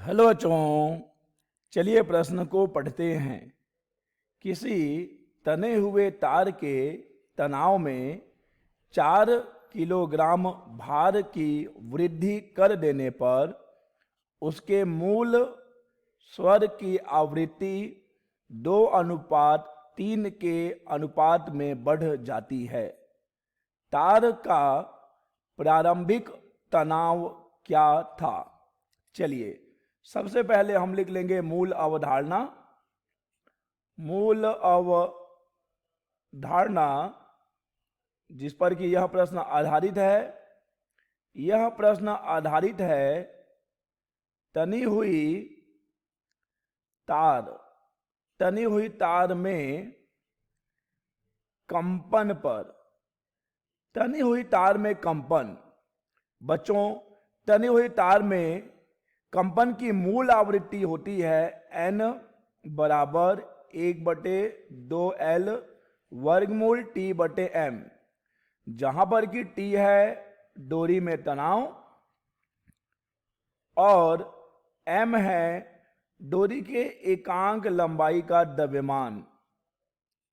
Hello बच्चों, चलिए प्रश्न को पढ़ते हैं। किसी तने हुए तार के तनाव में 4 किलोग्राम भार की वृद्धि कर देने पर उसके मूल स्वर की आवृत्ति 2:3 के अनुपात में बढ़ जाती है। तार का प्रारंभिक तनाव क्या था? चलिए सबसे पहले हम लिख लेंगे मूल अवधारणा। मूल अवधारणा जिस पर कि यह प्रश्न आधारित है, यह प्रश्न आधारित है तनी हुई तार में कंपन पर। तनी हुई तार में कंपन, बच्चों तनी हुई तार में कंपन की मूल आवृत्ति होती है n बराबर 1/2L वर्गमूल T/m, जहां पर कि T है डोरी में तनाव और m है डोरी के एकांक लंबाई का द्रव्यमान।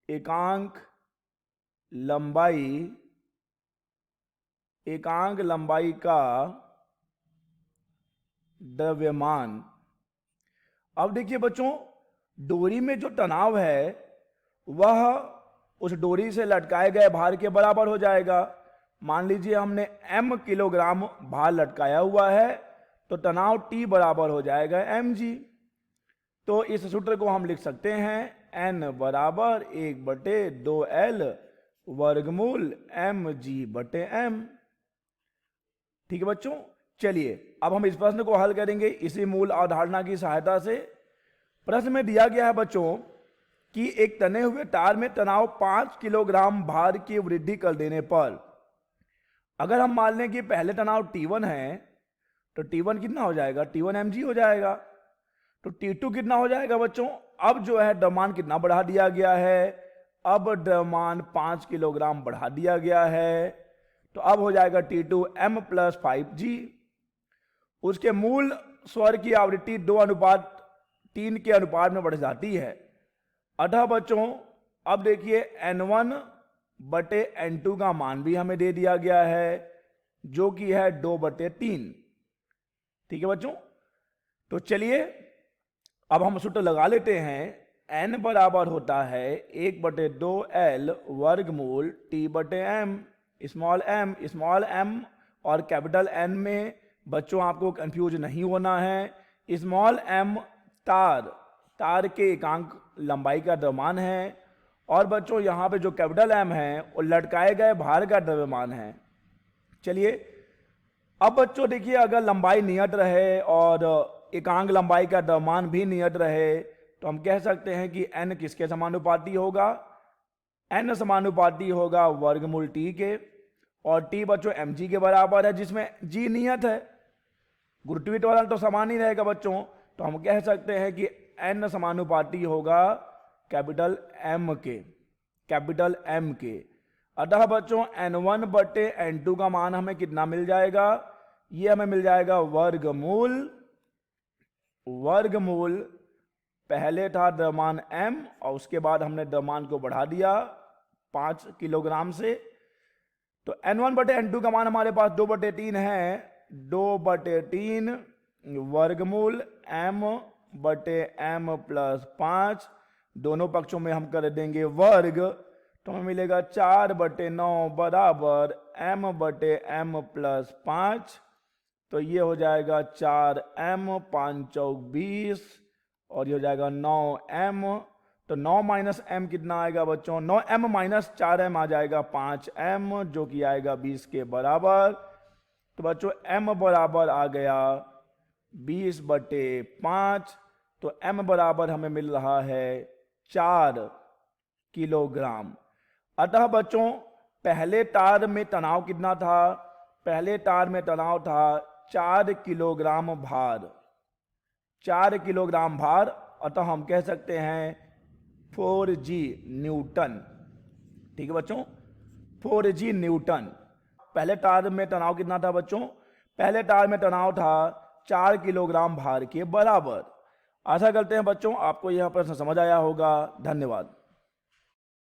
एकांक लंबाई का द्रव्यमान। अब देखिए बच्चों, डोरी में जो तनाव है वह उस डोरी से लटकाए गए भार के बराबर हो जाएगा। मान लीजिए हमने m किलोग्राम भार लटकाया हुआ है तो तनाव T बराबर हो जाएगा mg। तो इस सूत्र को हम लिख सकते हैं n बराबर 1/2L वर्गमूल mg/m। ठीक है बच्चों, चलिए अब हम इस प्रश्न को हल करेंगे इसी मूल अवधारणा की सहायता से। प्रश्न में दिया गया है बच्चों कि एक तने हुए तार में तनाव 5 किलोग्राम भार की वृद्धि कर देने पर, अगर हम मान लें कि पहले तनाव T1 है तो T1 कितना हो जाएगा? T1 mg हो जाएगा। तो T2 कितना हो जाएगा बच्चों? अब जो है द्रव्यमान कितना बढ़ा दिया गया है? अब द्रव्यमान 5 किलोग्राम बढ़ा दिया गया है, तो अब हो जाएगा T2 m + 5g। उसके मूल स्वर की आवृत्ति 2:3 के अनुपात में बढ़ जाती है। अतः बच्चों अब देखिए n1/n2 का मान भी हमें दे दिया गया है जो कि है 2/3। ठीक है बच्चों, तो चलिए अब हम सूत्र लगा लेते हैं। n बराबर होता है 1/2L वर्गमूल T/m। स्मॉल m और कैपिटल N में बच्चों आपको कंफ्यूज नहीं होना है। स्मॉल m तार के एकांक लंबाई का द्रव्यमान है और बच्चों यहाँ पे जो कैपिटल M है वो लटकाए गए भार का द्रव्यमान है। चलिए अब बच्चों देखिए, अगर लंबाई नियत रहे और एकांक लंबाई का द्रव्यमान भी नियत रहे तो हम कह सकते हैं कि n किसके समानुपाती होगा? n समानुपाती होगा वर्गमूल T के, और T बच्चों mg के बराबर है जिसमें g नियत है। गुरुत्वीय त्वरण तो समान ही रहेगा बच्चों, तो हम कह सकते हैं कि n समानुपाती होगा कैपिटल M के। अतः बच्चों n1/n2 का मान हमें कितना मिल जाएगा? ये हमें मिल जाएगा वर्गमूल पहले था द्रव्यमान m और उसके बाद हमने द्रव्यमान को बढ़ा दिया 5 किलोग्राम से, तो n1/n2 का मान हमारे पास 2/3 है। 2/3 वर्गमूल m/m + 5, दोनों पक्षों में हम कर देंगे वर्ग, तो हमें मिलेगा 4/9 बराबर m/m + 5। तो ये हो जाएगा 4m 5 चौक 20 और ये हो जाएगा 9m। तो 9 - m कितना आएगा बच्चों? 9m - 4m आ जाएगा 5m, जो कि आएगा 20 के बराबर। तो बच्चों m बराबर आ गया 20/5। तो m बराबर हमें मिल रहा है 4 किलोग्राम। अतः बच्चों पहले तार में तनाव कितना था? पहले तार में तनाव था 4 किलोग्राम भार। 4 किलोग्राम भार, अतः हम कह सकते हैं 4g न्यूटन। ठीक है बच्चों, 4g न्यूटन। पहले तार में तनाव कितना था बच्चों? पहले तार में तनाव था 4 किलोग्राम भार के बराबर। आशा करते हैं बच्चों आपको यह प्रश्न समझ आया होगा। धन्यवाद।